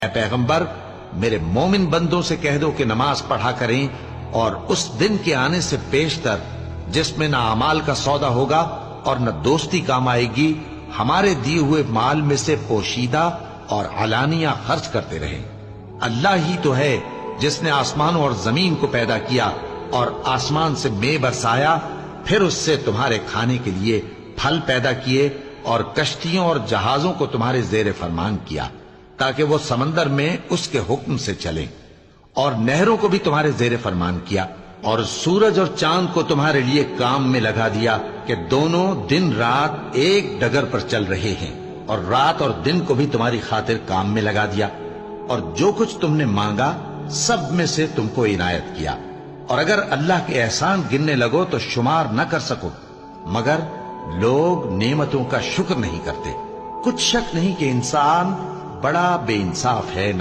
اے پیغمبر میرے مومن بندوں سے کہہ دو کہ نماز پڑھا کریں اور اس دن کے آنے سے پیشتر جس میں نہ اعمال کا سودا ہوگا اور نہ دوستی کام آئے گی ہمارے دیے ہوئے مال میں سے پوشیدہ اور علانیہ خرچ کرتے رہیں۔ اللہ ہی تو ہے جس نے آسمانوں اور زمین کو پیدا کیا اور آسمان سے مے برسایا، پھر اس سے تمہارے کھانے کے لیے پھل پیدا کیے اور کشتیوں اور جہازوں کو تمہارے زیر فرمان کیا تاکہ وہ سمندر میں اس کے حکم سے چلیں، اور نہروں کو بھی تمہارے زیر فرمان کیا، اور سورج اور چاند کو تمہارے لیے کام میں لگا دیا کہ دونوں دن رات ایک ڈگر پر چل رہے ہیں، اور رات اور دن کو بھی تمہاری خاطر کام میں لگا دیا، اور جو کچھ تم نے مانگا سب میں سے تم کو عنایت کیا، اور اگر اللہ کے احسان گننے لگو تو شمار نہ کر سکو، مگر لوگ نعمتوں کا شکر نہیں کرتے۔ کچھ شک نہیں کہ انسان بڑا بے انصاف ہے،